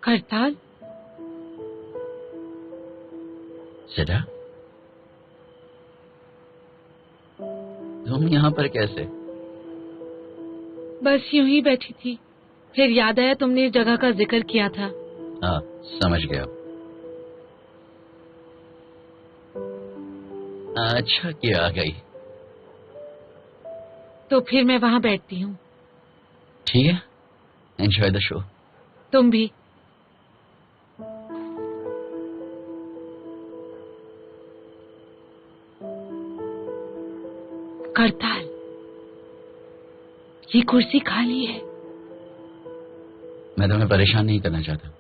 करताल? सजा, तुम यहाँ पर कैसे? बस यूं ही बैठी थी, फिर याद आया तुमने इस जगह का जिक्र किया था। हाँ, समझ गया। अच्छा किया आ गई। तो फिर मैं वहां बैठती हूँ। ठीक है, एंजॉय द शो। तुम भी। करताल, ये कुर्सी खाली है। मैं तुम्हें परेशान नहीं करना चाहता।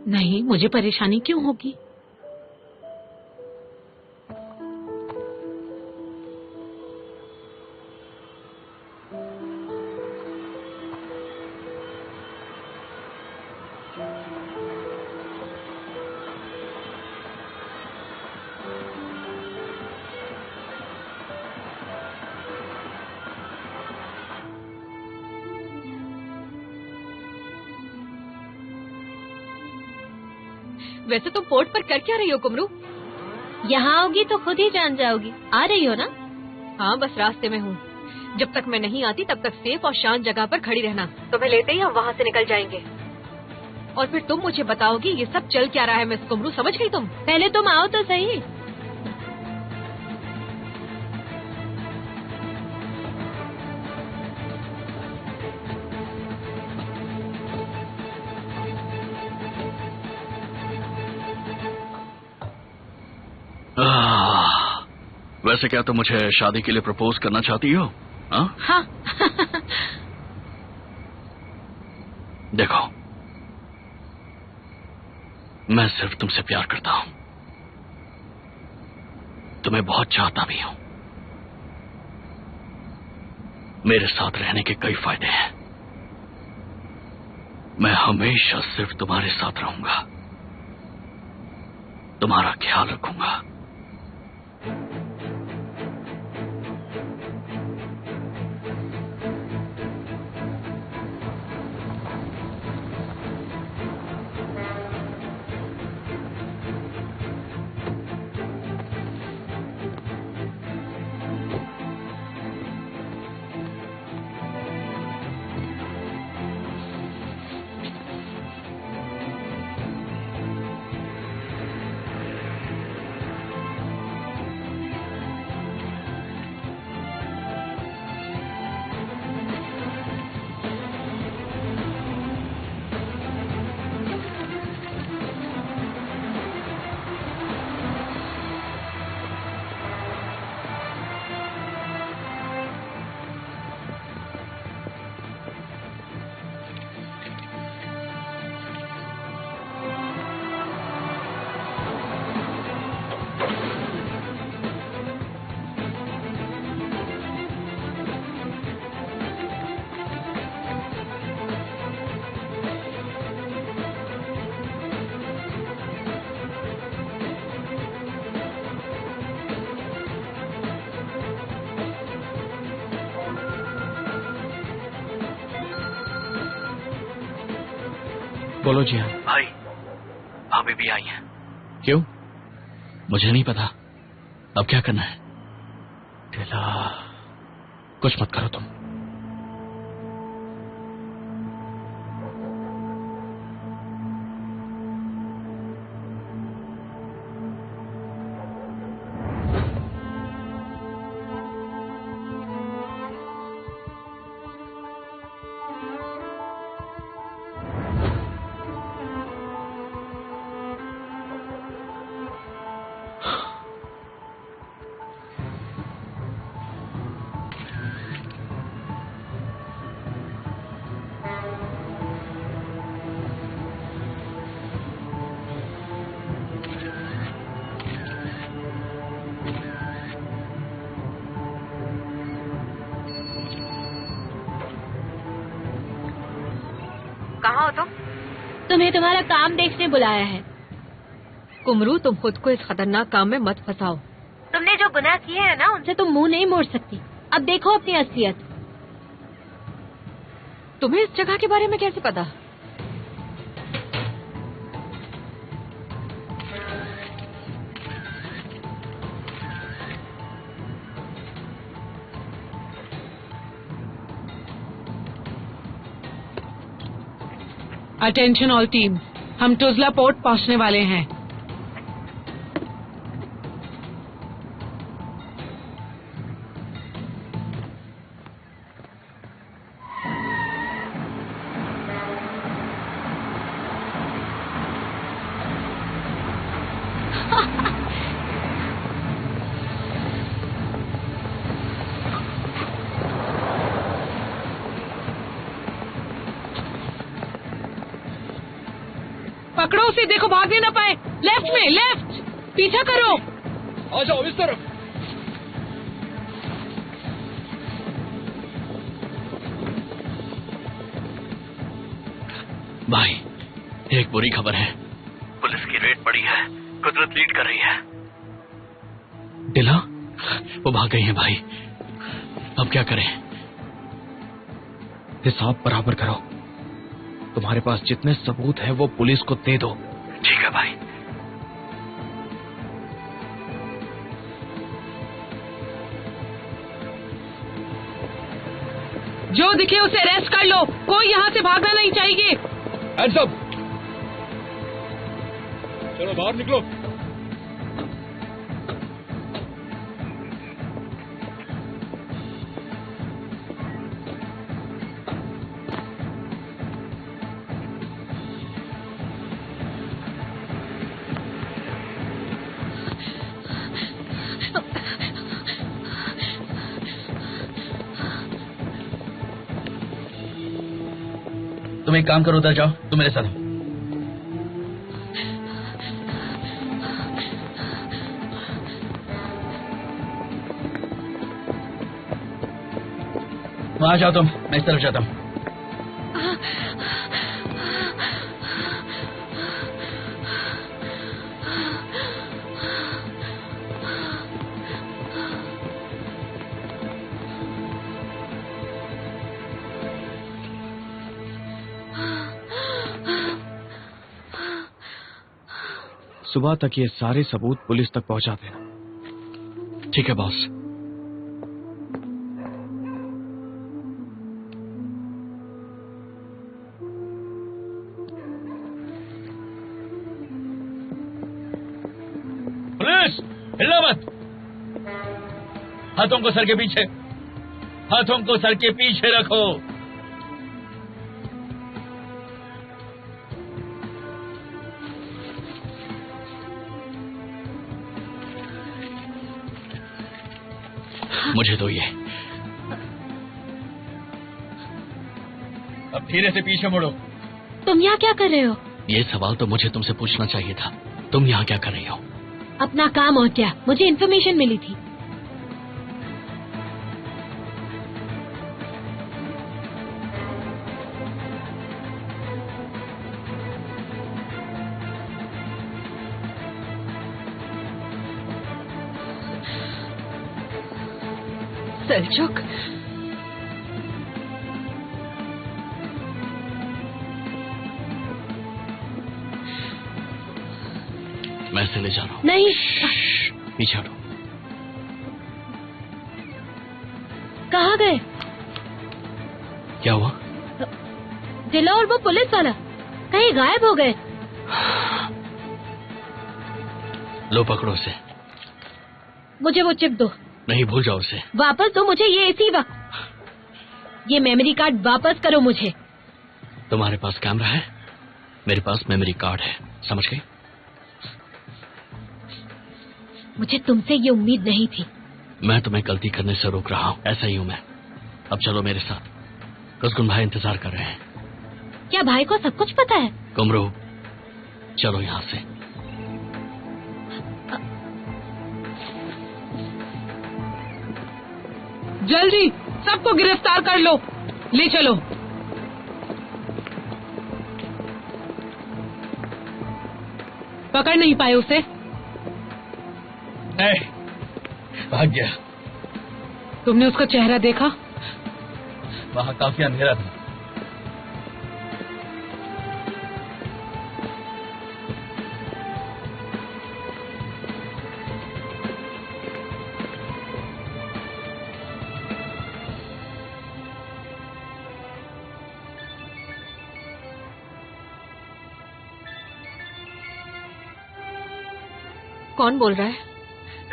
नहीं, मुझे परेशानी क्यों होगी? वैसे तुम पोर्ट पर कर क्या रही हो कुमरू? यहाँ आओगी तो खुद ही जान जाओगी। आ रही हो ना? हाँ, बस रास्ते में हूँ। जब तक मैं नहीं आती तब तक सेफ और शांत जगह पर खड़ी रहना। तुम्हें लेते ही हम वहाँ से निकल जाएंगे और फिर तुम मुझे बताओगी ये सब चल क्या रहा है। मिस कुमरू, समझ गई तुम? पहले तुम आओ तो सही। वैसे क्या तुम मुझे शादी के लिए प्रपोज करना चाहती हो? हाँ। देखो, मैं सिर्फ तुमसे प्यार करता हूं, तुम्हें बहुत चाहता भी हूं। मेरे साथ रहने के कई फायदे हैं। मैं हमेशा सिर्फ तुम्हारे साथ रहूंगा, तुम्हारा ख्याल रखूंगा। बोलो जी। हाँ भाई, भाभी भी आई हैं। क्यों? मुझे नहीं पता, अब क्या करना है? ढिला, कुछ मत करो तुम। कहाँ हो तुम? तुम्हें तुम्हारा काम देखने बुलाया है। कुमरू, तुम खुद को इस खतरनाक काम में मत फंसाओ। तुमने जो गुनाह किए हैं ना, उनसे तुम मुंह नहीं मोड़ सकती। अब देखो अपनी असलियत। तुम्हें इस जगह के बारे में कैसे पता? अटेंशन ऑल टीम, हम टुजला पोर्ट पहुंचने वाले हैं। पकड़ो उसे, देखो भागने ना पाए। लेफ्ट में, लेफ्ट, पीछा करो। आ जाओ इस तरफ। भाई, एक बुरी खबर है। पुलिस की रेड पड़ी है। कुदरत लीड कर रही है। दिला, वो भाग गई है भाई। अब क्या करें? हिसाब बराबर करो। तुम्हारे पास जितने सबूत हैं वो पुलिस को दे दो। ठीक है भाई। जो दिखे उसे अरेस्ट कर लो, कोई यहाँ से भागना नहीं चाहिए। Hands up. चलो बाहर निकलो। तुम एक काम करो, उधर जाओ। तुम मेरे साथ आओ। वहां जाओ तुम, मैं इस तरफ जाता हूं। सुबह तक ये सारे सबूत पुलिस तक पहुंचा देना। ठीक है बॉस। पुलिस, हिलना मत। हाथों को सर के पीछे, हाथों को सर के पीछे रखो। मुझे दो ये। अब धीरे से पीछे मुड़ो। तुम यहाँ क्या कर रहे हो? ये सवाल तो मुझे तुमसे पूछना चाहिए था। तुम यहाँ क्या कर रही हो? अपना काम, और क्या। मुझे इन्फॉर्मेशन मिली थी। सेल्चुक, मैं इसे ले जा रहा हूँ। नहीं। पीछे हटो। कहाँ गए? क्या हुआ? दिला और वो पुलिस वाला कहीं गायब हो गए। लो पकड़ो उसे। मुझे वो चिप दो। नहीं, भूल जाओ उसे। वापस दो मुझे ये इसी वक्त। ये मेमोरी कार्ड वापस करो मुझे। तुम्हारे पास कैमरा है, मेरे पास मेमोरी कार्ड है। समझ गई? मुझे तुमसे ये उम्मीद नहीं थी। मैं तुम्हें गलती करने से रोक रहा हूँ। ऐसा ही हूँ मैं। अब चलो मेरे साथ। कुसकुन भाई इंतजार कर रहे हैं। क्या भाई को सब कुछ पता है? कुमरू, चलो यहाँ से। जल्दी सबको गिरफ्तार कर लो, ले चलो। पकड़ नहीं पाए उसे? नहीं, भाग गया। तुमने उसका चेहरा देखा? वहां काफी अंधेरा था। कौन बोल रहा है?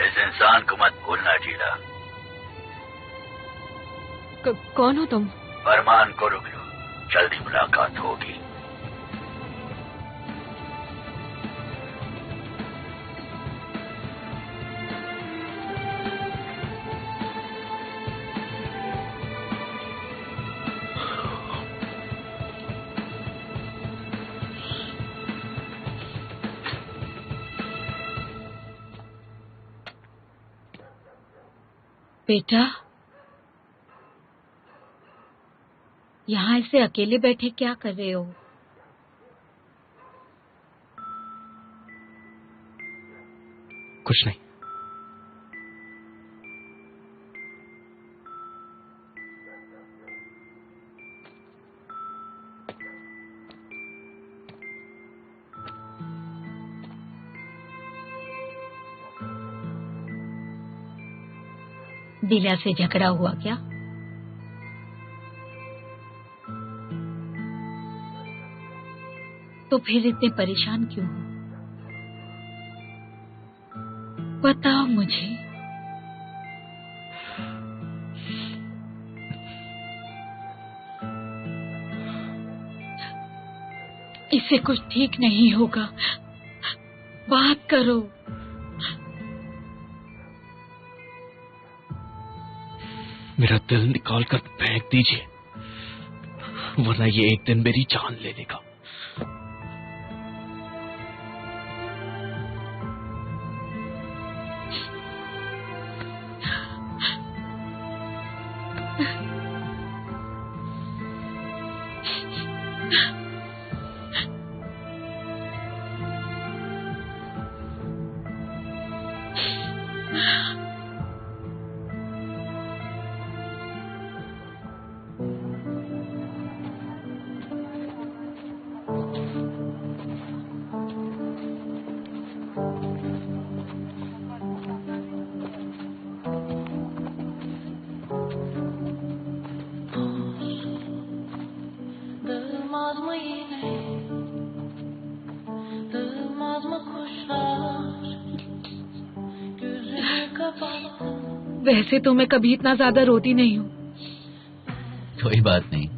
इस इंसान को मत भूलना टीला। कौन हो तुम? फरमान को रुक लो, जल्दी मुलाकात होगी। बेटा, यहाँ ऐसे अकेले बैठे क्या कर रहे हो? कुछ नहीं। दिला से झगड़ा हुआ क्या? तो फिर इतने परेशान क्यों हो? बताओ मुझे। इससे कुछ ठीक नहीं होगा, बात करो। मेरा दिल निकाल कर फेंक दीजिए, वरना ये एक दिन मेरी जान ले लेगा। वैसे तो मैं कभी इतना ज्यादा रोती नहीं हूँ। कोई बात नहीं।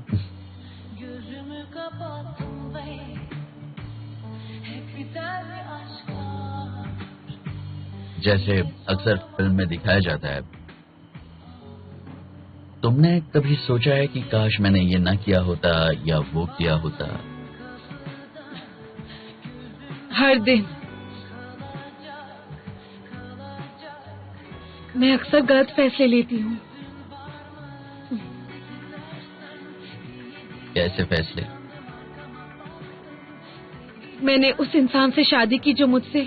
जैसे अक्सर फिल्म में दिखाया जाता है, तुमने कभी सोचा है कि काश मैंने ये ना किया होता या वो किया होता? हर दिन मैं अक्सर गलत फैसले लेती हूँ। कैसे फैसले? मैंने उस इंसान से शादी की जो मुझसे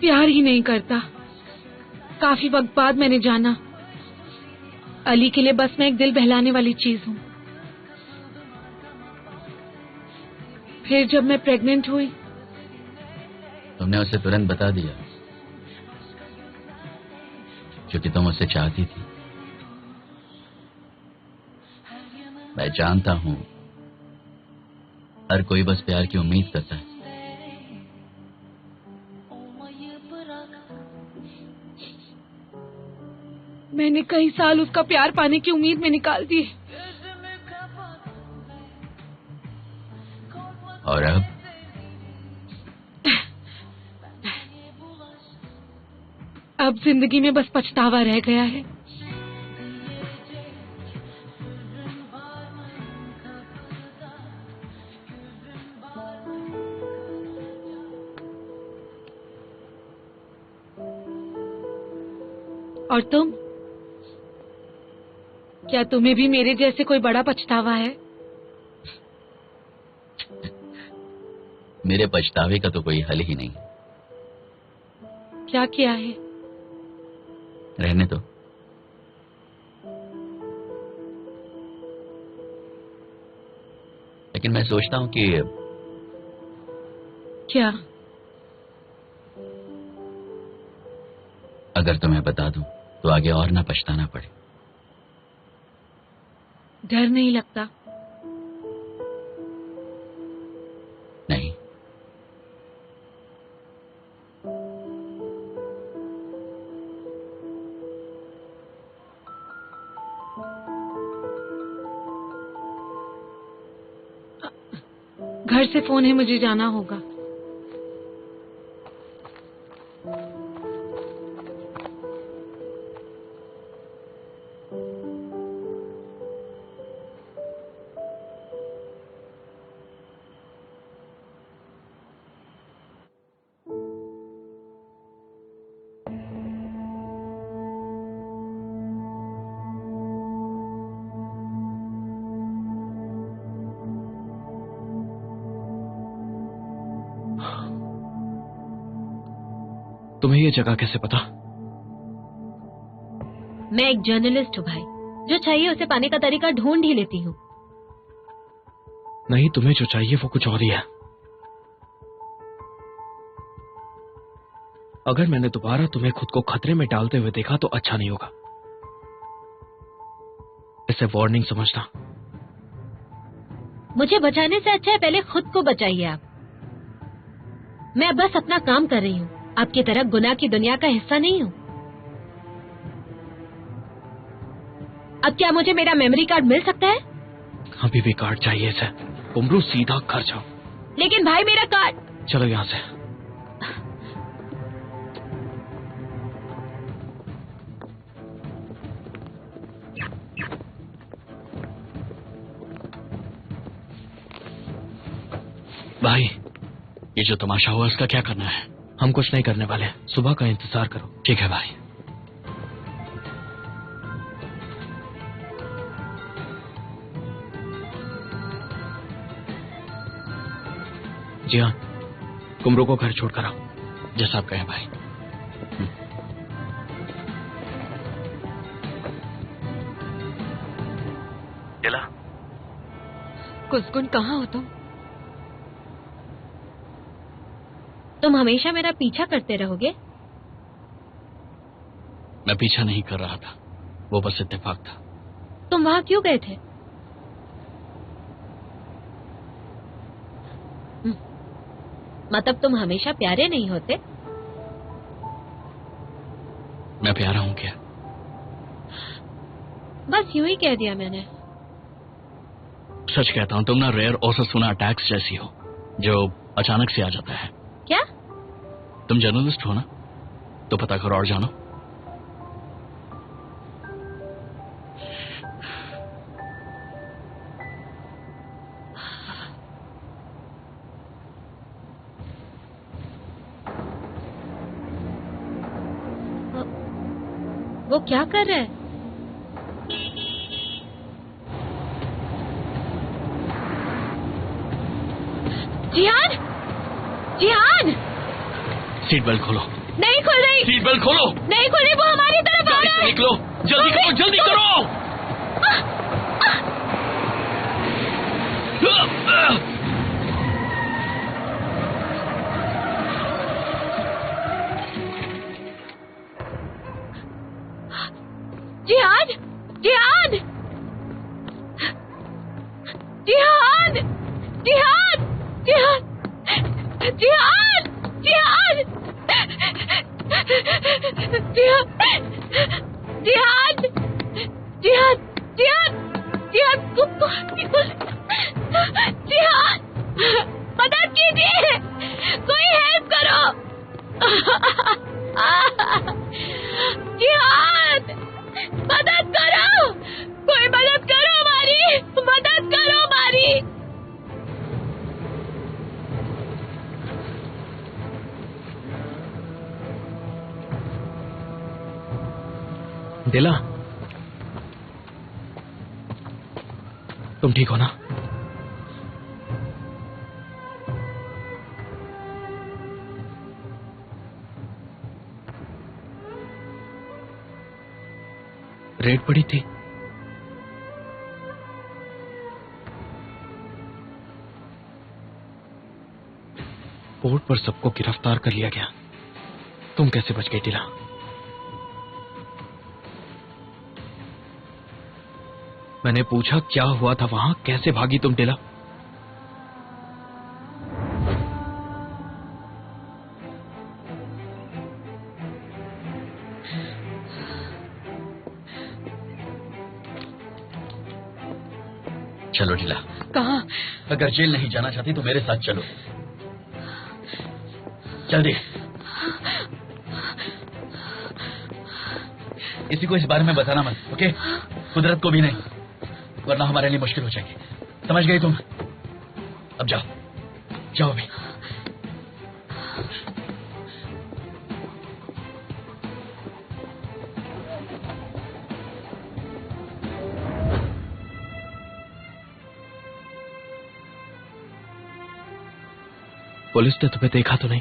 प्यार ही नहीं करता। काफी वक्त बाद मैंने जाना अली के लिए बस मैं एक दिल बहलाने वाली चीज हूँ। फिर जब मैं प्रेग्नेंट हुई, तुमने उसे तुरंत बता दिया क्योंकि तुम उसे चाहती थी। मैं जानता हूं, हर कोई बस प्यार की उम्मीद करता है। मैंने कई साल उसका प्यार पाने की उम्मीद में निकाल दी। और अब? अब जिंदगी में बस पछतावा रह गया है। और तुम, क्या तुम्हें भी मेरे जैसे कोई बड़ा पछतावा है? मेरे पछतावे का तो कोई हल ही नहीं। क्या किया है? रहने दो। लेकिन मैं सोचता हूं कि क्या? अगर तुम्हें बता दूं तो आगे और ना पछताना पड़े। डर नहीं लगता? नहीं। घर से फोन है, मुझे जाना होगा। तुम्हें ये जगह कैसे पता? मैं एक जर्नलिस्ट हूँ भाई, जो चाहिए उसे पाने का तरीका ढूंढ ही लेती हूँ। नहीं, तुम्हें जो चाहिए वो कुछ और ही है। अगर मैंने दोबारा तुम्हें खुद को खतरे में डालते हुए देखा तो अच्छा नहीं होगा। इसे वार्निंग समझना। मुझे बचाने से अच्छा है पहले खुद को बचाइए आप। मैं बस अपना काम कर रही हूँ, आपकी तरह गुनाह की दुनिया का हिस्सा नहीं हूँ। अब क्या मुझे मेरा मेमोरी कार्ड मिल सकता है? अभी भी कार्ड चाहिए इसे। कुमरू, सीधा घर जाओ। लेकिन भाई मेरा कार्ड। चलो यहाँ से। भाई, ये जो तमाशा हुआ इसका क्या करना है? हम कुछ नहीं करने वाले, सुबह का इंतजार करो। ठीक है भाई। जी हाँ, कुमरू को घर छोड़कर आओ। जैसा आप कहें भाई। दिला, कुसकुन कहाँ हो तुम? तुम हमेशा मेरा पीछा करते रहोगे? मैं पीछा नहीं कर रहा था, वो बस इत्तेफाक था। तुम वहां क्यों गए थे? मतलब तुम हमेशा प्यारे नहीं होते? मैं प्यारा हूं क्या? बस यूं ही कह दिया मैंने। सच कहता हूं, तुम ना रेयर औसत सुना अटैक्स जैसी हो, जो अचानक से आ जाता है। क्या? तुम जर्नलिस्ट हो ना, तो पता करो और जानो। वो क्या कर रहा है? जिहान! जिहान! सीट बेल्ट खोलो। नहीं खुल रही। सीट बेल्ट खोलो। नहीं खुल रही, वो हमारी तरफ आ गाड़ी रहा से है। निकलो, जल्दी करो, जल्दी करो। जिहान! जिहान! जिहान! जिहान! जिहान! जिहान! जिहान! जिहान! जिहान! जिहान! जिहान! मदद कीजिए, कोई हेल्प करो। जिहान! मदद करो, कोई मदद करो हमारी, मदद करो हमारी। दिला, तुम ठीक हो ना? रेड पड़ी थी। पोर्ट पर सबको गिरफ्तार कर लिया गया। तुम कैसे बच गई दिला? मैंने पूछा क्या हुआ था वहां, कैसे भागी तुम दिला? चलो ढीला। कहाँ? अगर जेल नहीं जाना चाहती तो मेरे साथ चलो, जल्दी। किसी को इस बारे में बताना मत, ओके? कुदरत को भी नहीं, वरना हमारे लिए मुश्किल हो जाएगी। समझ गई तुम? अब जाओ, जाओ भी। पुलिस ने तुम्हें देखा तो नहीं?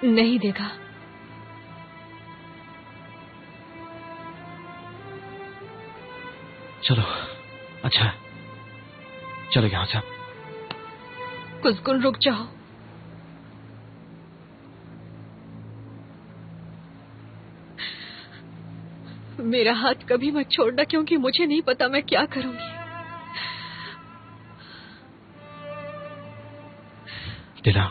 नहीं देखा। चलो, अच्छा है, चलो यहां से। कुसकुन रुक जाओ। मेरा हाथ कभी मत छोड़ना, क्योंकि मुझे नहीं पता मैं क्या करूंगी। दिला,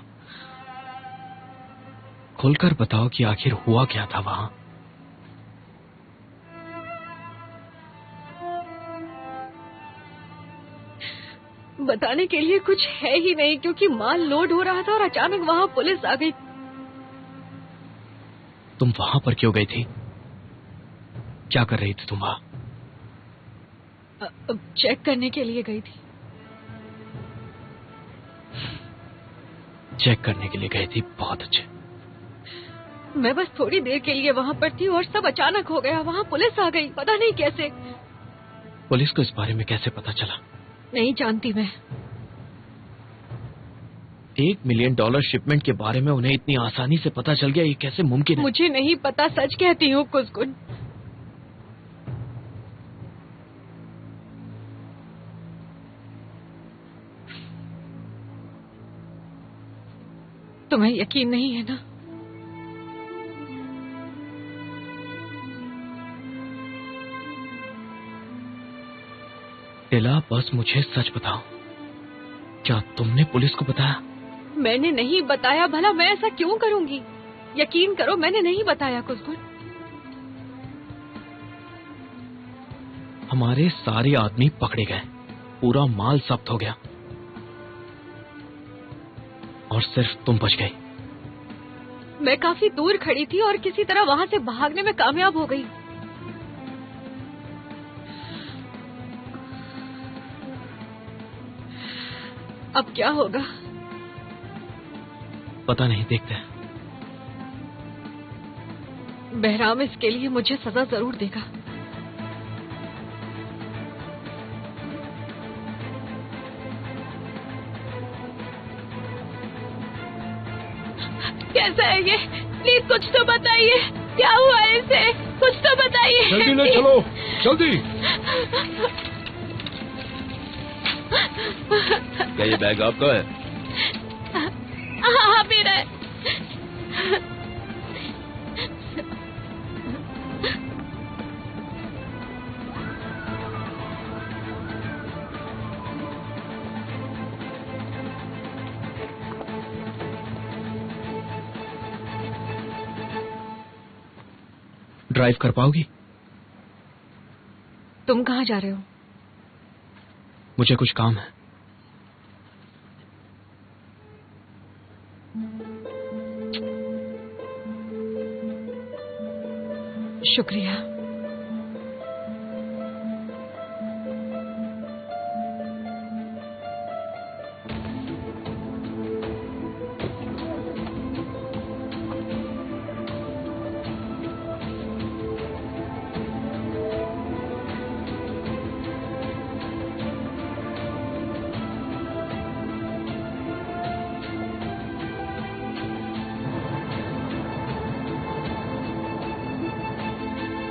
खुलकर बताओ कि आखिर हुआ क्या था वहां? बताने के लिए कुछ है ही नहीं, क्योंकि माल लोड हो रहा था और अचानक वहां पुलिस आ गई। तुम वहां पर क्यों गई थी? क्या कर रही थी तुम वहां? चेक करने के लिए गई थी। चेक करने के लिए गई थी, बहुत अच्छे। मैं बस थोड़ी देर के लिए वहां पर थी और सब अचानक हो गया। वहां पुलिस आ गई, पता नहीं कैसे। पुलिस को इस बारे में कैसे पता चला? नहीं जानती मैं। $1 मिलियन शिपमेंट के बारे में उन्हें इतनी आसानी से पता चल गया, ये कैसे मुमकिन है? मुझे नहीं पता, सच कहती हूँ कुसकुन। तुम्हें यकीन नहीं है ना? दिला, बस मुझे सच बताओ, क्या तुमने पुलिस को बताया? मैंने नहीं बताया। भला मैं ऐसा क्यों करूंगी? यकीन करो, मैंने नहीं बताया कुसकुन। हमारे सारे आदमी पकड़े गए, पूरा माल जब्त हो गया और सिर्फ तुम बच गई। मैं काफी दूर खड़ी थी और किसी तरह वहां से भागने में कामयाब हो गई। अब क्या होगा? पता नहीं, देखते हैं। बहराम इसके लिए मुझे सजा जरूर देगा। कैसा है ये? प्लीज कुछ तो बताइए, क्या हुआ है इसे? कुछ तो बताइए। जल्दी ले चलो, जल्दी। क्या ये बैग आपका है? हाँ, मेरा है। ड्राइव कर पाओगी? तुम कहाँ जा रहे हो? मुझे कुछ काम है। शुक्रिया।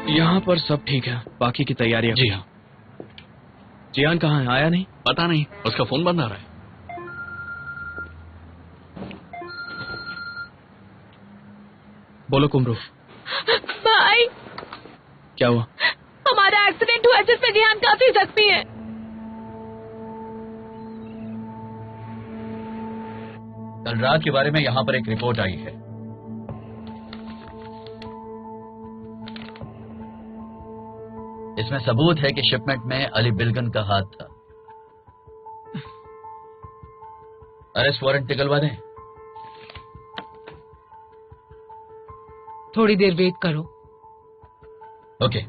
यहाँ पर सब ठीक है, बाकी की तैयारियां। जी हाँ। जियान कहाँ है? आया नहीं? पता नहीं, उसका फोन बंद आ रहा है। बोलो कुमरू। भाई, क्या हुआ? हमारा एक्सीडेंट हुआ जिसमें जियान काफी जख्मी है। कल रात के बारे में यहाँ पर एक रिपोर्ट आई है। इसमें सबूत है कि शिपमेंट में अली बिलगन का हाथ था। अरेस्ट वारंट निकलवा दें? थोड़ी देर वेट करो। ओके।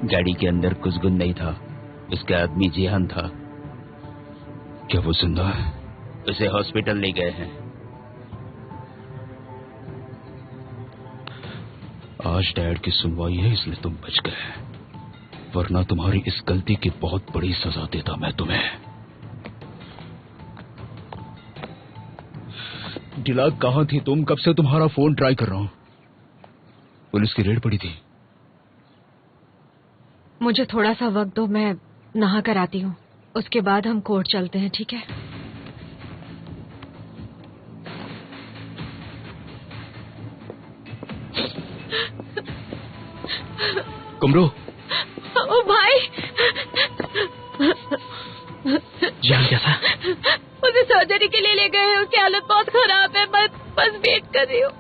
गाड़ी के अंदर कुछ नहीं था। उसका आदमी जिहान था। क्या वो जिंदा है? उसे हॉस्पिटल ले गए हैं। आज डैड की सुनवाई है इसलिए तुम बच गए, वरना तुम्हारी इस गलती की बहुत बड़ी सजा देता मैं तुम्हें। डिला कहां थी तुम? कब से तुम्हारा फोन ट्राई कर रहा हूं। पुलिस की रेड पड़ी थी। मुझे थोड़ा सा वक्त दो, मैं नहा कर आती हूँ, उसके बाद हम कोर्ट चलते हैं, ठीक है? कुमरो। ओ भाई, जान कैसा? उसे सर्जरी के लिए ले गए हैं, उसकी हालत बहुत खराब है, मैं बस वेट कर रही हूँ।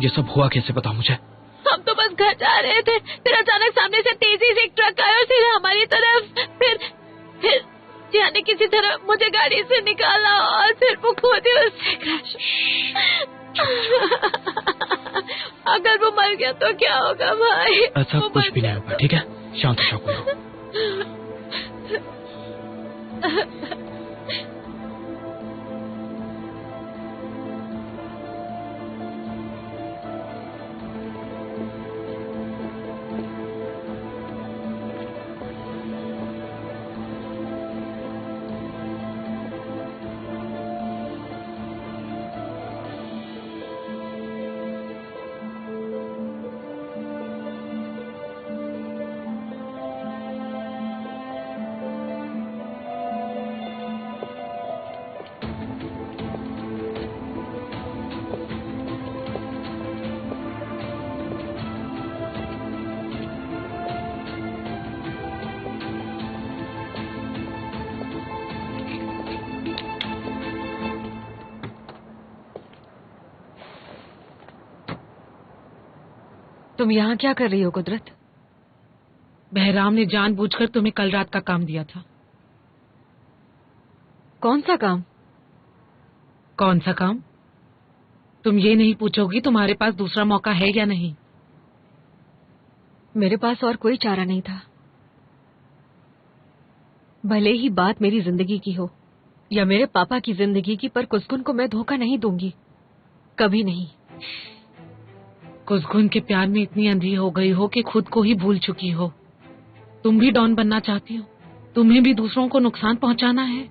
ये सब हुआ कैसे, बता मुझे। हम तो बस घर जा रहे थे, फिर अचानक सामने से तेजी से एक ट्रक आया और सीधे हमारी तरफ। फिर जिहान ने किसी तरह मुझे गाड़ी से निकाला और फिर वो खुद ही उससे क्रैश। अगर वो मर गया तो क्या होगा भाई? ऐसा कुछ भी नहीं होगा, ठीक है? शांत हो जाओ। तुम यहाँ क्या कर रही हो कुदरत? बहराम ने जानबूझकर तुम्हें कल रात का काम दिया था। कौन सा काम? कौन सा काम? तुम ये नहीं पूछोगी तुम्हारे पास दूसरा मौका है या नहीं? मेरे पास और कोई चारा नहीं था। भले ही बात मेरी जिंदगी की हो या मेरे पापा की जिंदगी की, पर कुसकुन को मैं धोखा नहीं दूंगी, कभी नहीं। कुसकुन के प्यार में इतनी अंधी हो गई हो कि खुद को ही भूल चुकी हो। तुम भी डॉन बनना चाहती हो, तुम्हें भी दूसरों को नुकसान पहुंचाना है।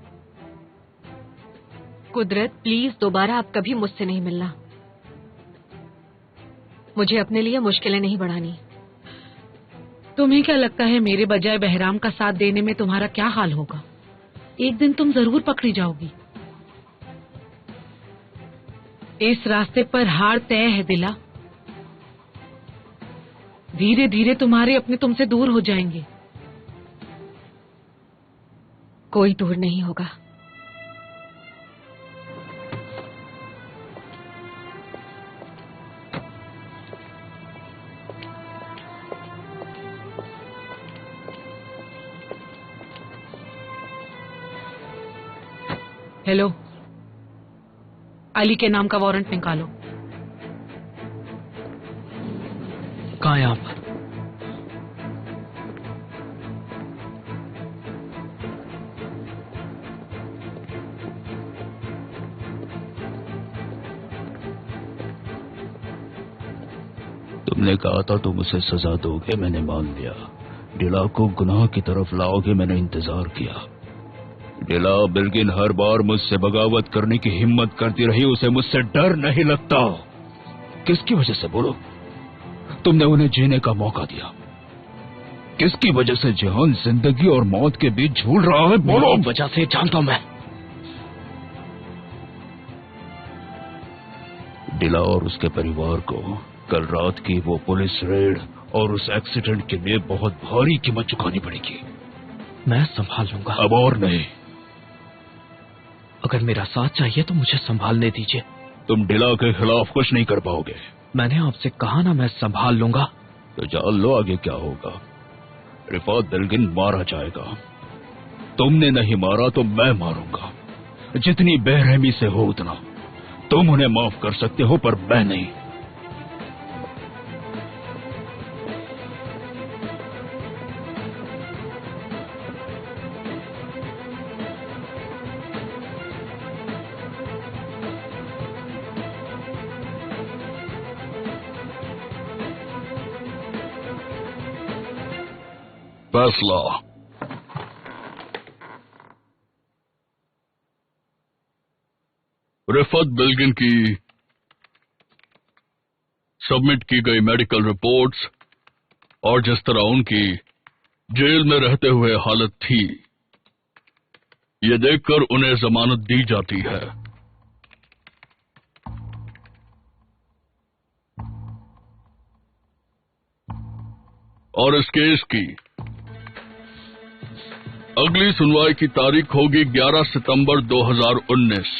कुदरत प्लीज दोबारा आप कभी मुझसे नहीं मिलना। मुझे अपने लिए मुश्किलें नहीं बढ़ानी। तुम्हें क्या लगता है मेरे बजाय बहराम का साथ देने में तुम्हारा क्या हाल होगा? एक दिन तुम जरूर पकड़ी जाओगी। इस रास्ते पर हार तय है दिला। धीरे धीरे तुम्हारे अपने तुमसे दूर हो जाएंगे। कोई दूर नहीं होगा। हेलो, अली के नाम का वारंट निकालो। कहाँ है आप? तुमने कहा था तुम उसे सजा दोगे, मैंने मान लिया। डिला को गुनाह की तरफ लाओगे, मैंने इंतजार किया। डिला बिल्किन हर बार मुझसे बगावत करने की हिम्मत करती रही, उसे मुझसे डर नहीं लगता। किसकी वजह से बोलो? तुमने उन्हें जीने का मौका दिया। किसकी वजह से जिहान जिंदगी और मौत के बीच झूल रहा है? बोलो। वजह से जानता हूं मैं। डिला और उसके परिवार को कल रात की वो पुलिस रेड और उस एक्सीडेंट के लिए बहुत भारी कीमत चुकानी पड़ेगी। मैं संभाल लूंगा। अब और नहीं। अगर मेरा साथ चाहिए तो मुझे संभालने दीजिए। तुम डिला के खिलाफ कुछ नहीं कर पाओगे। मैंने आपसे कहा ना, मैं संभाल लूंगा। तो जान लो आगे क्या होगा। रिफात बिल्गिन मारा जाएगा। तुमने नहीं मारा तो मैं मारूंगा। जितनी बेरहमी से हो उतना। तुम उन्हें माफ कर सकते हो पर मैं नहीं। फैसला। रिफत बिल्गिन की सबमिट की गई मेडिकल रिपोर्ट्स और जिस तरह उनकी जेल में रहते हुए हालत थी, ये देखकर उन्हें जमानत दी जाती है। और इस केस की अगली सुनवाई की तारीख होगी 11 सितंबर 2019।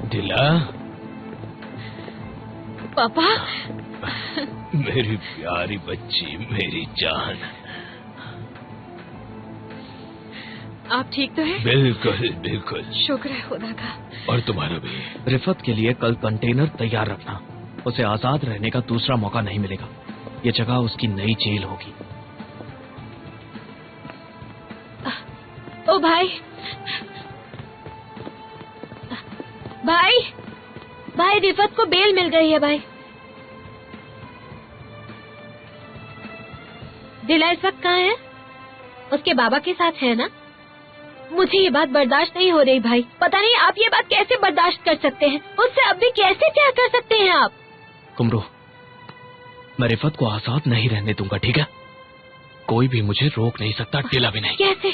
दिला, पापा, मेरी प्यारी बच्ची, मेरी जान। आप ठीक तो हैं? बिल्कुल बिल्कुल। शुक्र है खुदा का। और तुम्हारा भी। रिफत के लिए कल कंटेनर तैयार रखना। उसे आजाद रहने का दूसरा मौका नहीं मिलेगा। ये जगह उसकी नई जेल होगी। ओ भाई, भाई, भाई, रिफत को बेल मिल गई है भाई। दिला इस वक्त कहाँ है? उसके बाबा के साथ है ना? मुझे ये बात बर्दाश्त नहीं हो रही भाई। पता नहीं आप ये बात कैसे बर्दाश्त कर सकते हैं। उससे अब भी कैसे प्यार कर सकते हैं आप? कुमरू, मैं रिफत को आजाद नहीं रहने दूंगा, ठीक है? कोई भी मुझे रोक नहीं सकता, टिला भी नहीं। कैसे?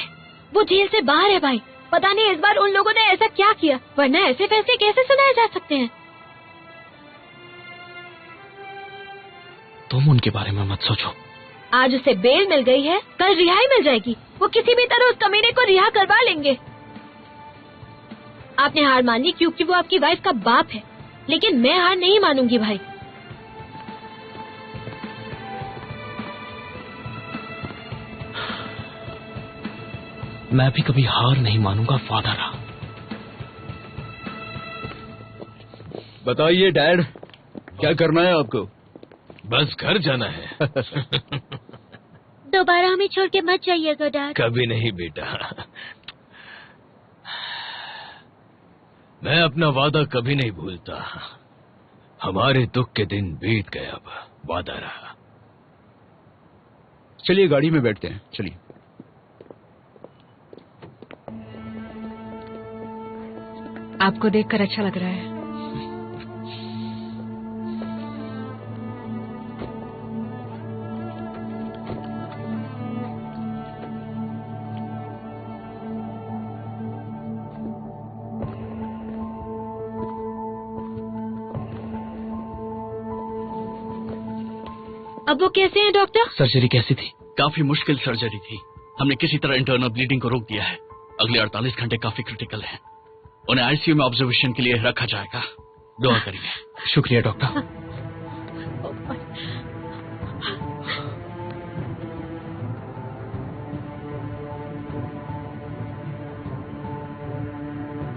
वो जेल से बाहर है भाई। पता नहीं इस बार उन लोगों ने ऐसा क्या किया, वरना ऐसे फैसले कैसे सुनाए जा सकते हैं? तुम उनके बारे में मत सोचो। आज उसे बेल मिल गई है, कल रिहाई मिल जाएगी। वो किसी भी तरह उस कमीने को रिहा करवा लेंगे। आपने हार मान ली क्योंकि वो आपकी वाइफ का बाप है, लेकिन मैं हार नहीं मानूंगी भाई। मैं भी कभी हार नहीं मानूंगा फादर। बताइए डैड, क्या करना है आपको? बस घर जाना है। दोबारा हमें छोड़ के मत जाइएगा डैड। कभी नहीं बेटा, मैं अपना वादा कभी नहीं भूलता। हमारे दुख के दिन बीत गए, अब वादा रहा। चलिए गाड़ी में बैठते हैं, चलिए। आपको देखकर अच्छा लग रहा है। अब वो कैसे हैं डॉक्टर? सर्जरी कैसी थी? काफी मुश्किल सर्जरी थी। हमने किसी तरह इंटरनल ब्लीडिंग को रोक दिया है। अगले 48 घंटे काफी क्रिटिकल हैं। उन्हें आईसीयू में ऑब्जर्वेशन के लिए रखा जाएगा। दुआ करिए। शुक्रिया डॉक्टर।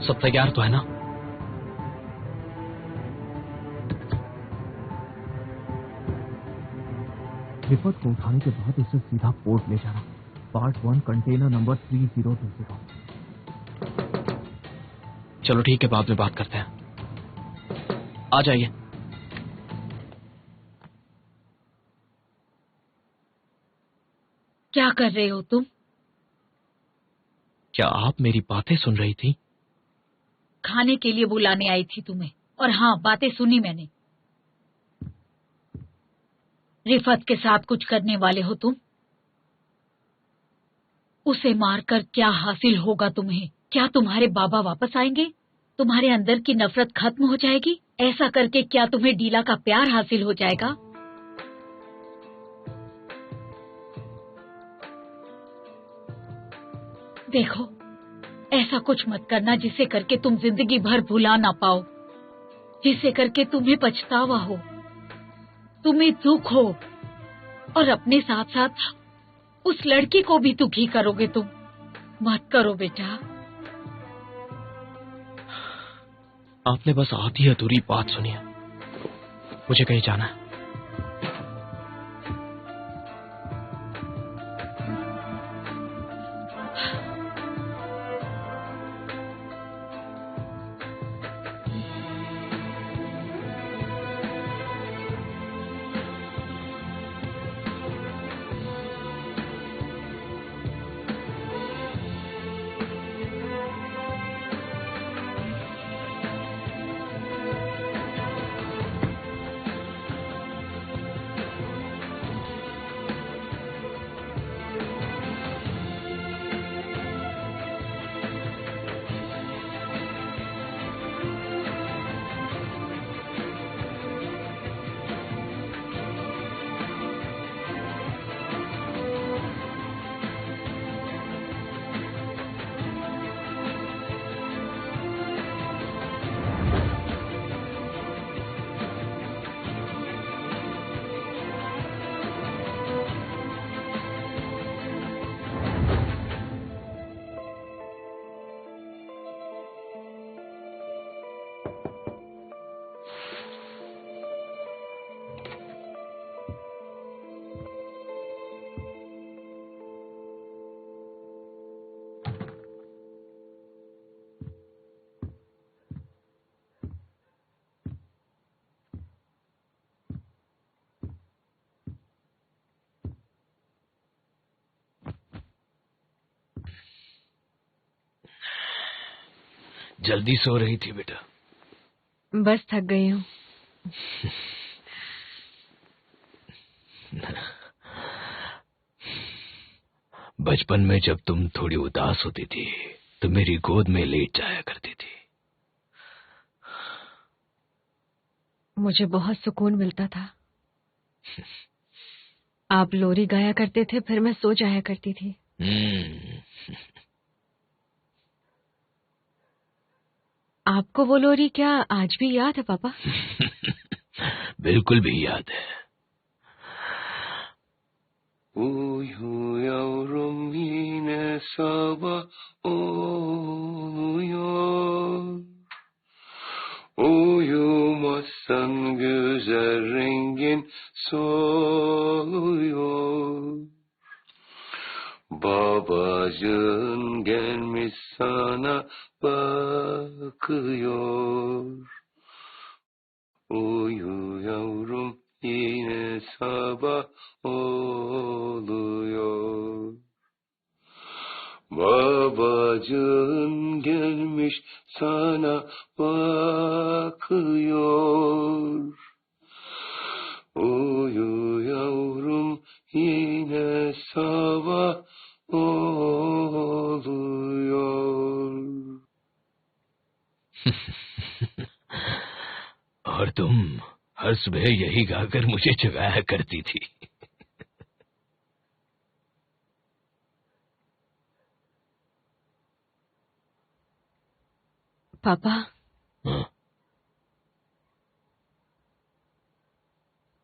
सब तैयार तो है ना? रिफत को उठाने के बाद उसे सीधा पोर्ट ले जाना। Part 1 container number 3020। चलो ठीक है, बाद में बात करते हैं। आ जाइए। क्या कर रहे हो तुम? क्या आप मेरी बातें सुन रही थी? खाने के लिए बुलाने आई थी तुम्हें, और हाँ, बातें सुनी मैंने। रिफत के साथ कुछ करने वाले हो तुम? उसे मारकर क्या हासिल होगा तुम्हें? क्या तुम्हारे बाबा वापस आएंगे? तुम्हारे अंदर की नफरत खत्म हो जाएगी? ऐसा करके क्या तुम्हें डीला का प्यार हासिल हो जाएगा? देखो, ऐसा कुछ मत करना जिसे करके तुम जिंदगी भर भुला ना पाओ, जिसे करके तुम्हें पछतावा हो, तुम्हें दुख हो, और अपने साथ साथ उस लड़की को भी दुखी करोगे तुम। मत करो बेटा। आपने बस आधी अधूरी बात सुनी है। मुझे कहीं जाना है। जल्दी सो रही थी बेटा? बस थक गई हूँ। बचपन में जब तुम थोड़ी उदास होती थी तो मेरी गोद में लेट जाया करती थी। मुझे बहुत सुकून मिलता था। आप लोरी गाया करते थे, फिर मैं सो जाया करती थी। आपको वो लोरी क्या आज भी याद है पापा? बिल्कुल भी याद है। Uyu yavrum yine sabah oluyor. Uyumazsan güzel rengin soluyor. Babacığın gelmiş sana bakıyor. Uyu yavrum yine sabah oluyor. Babacığın gelmiş sana bakıyor. Uyu yavrum yine sabah oluyor. और तुम हर सुबह यही गाकर मुझे जगाया करती थी। पापा, हाँ?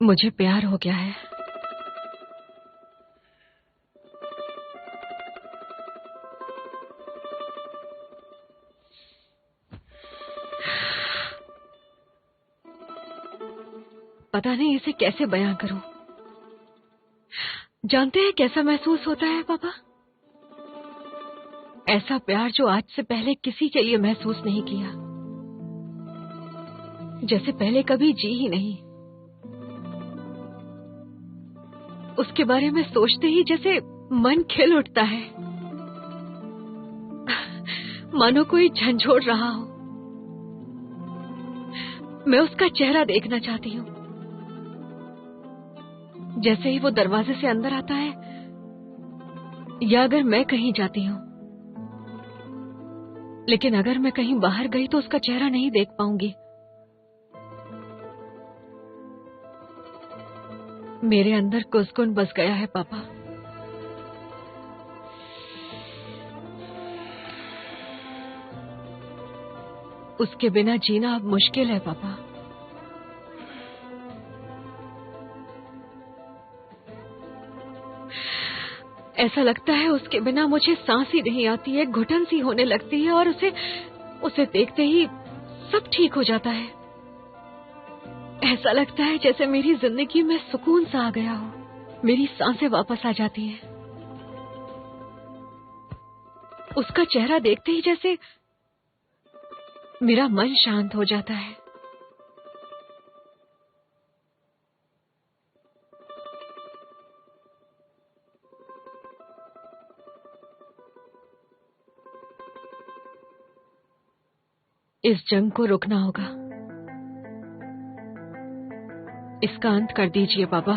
मुझे प्यार हो गया है। पता नहीं इसे कैसे बयां करूं। जानते हैं कैसा महसूस होता है पापा? ऐसा प्यार जो आज से पहले किसी के लिए महसूस नहीं किया, जैसे पहले कभी जी ही नहीं। उसके बारे में सोचते ही जैसे मन खिल उठता है, मानो कोई झंझोड़ रहा हो। मैं उसका चेहरा देखना चाहती हूँ, जैसे ही वो दरवाजे से अंदर आता है, या अगर मैं कहीं जाती हूँ, लेकिन अगर मैं कहीं बाहर गई तो उसका चेहरा नहीं देख पाऊंगी। मेरे अंदर कुसकुन बस गया है पापा। उसके बिना जीना अब मुश्किल है पापा। ऐसा लगता है उसके बिना मुझे सांस ही नहीं आती है, घुटन सी होने लगती है और उसे देखते ही सब ठीक हो जाता है। ऐसा लगता है जैसे मेरी जिंदगी में सुकून सा आ गया हो, मेरी सांसें वापस आ जाती हैं। उसका चेहरा देखते ही जैसे मेरा मन शांत हो जाता है। इस जंग को रोकना होगा। इसका अंत कर दीजिए बाबा।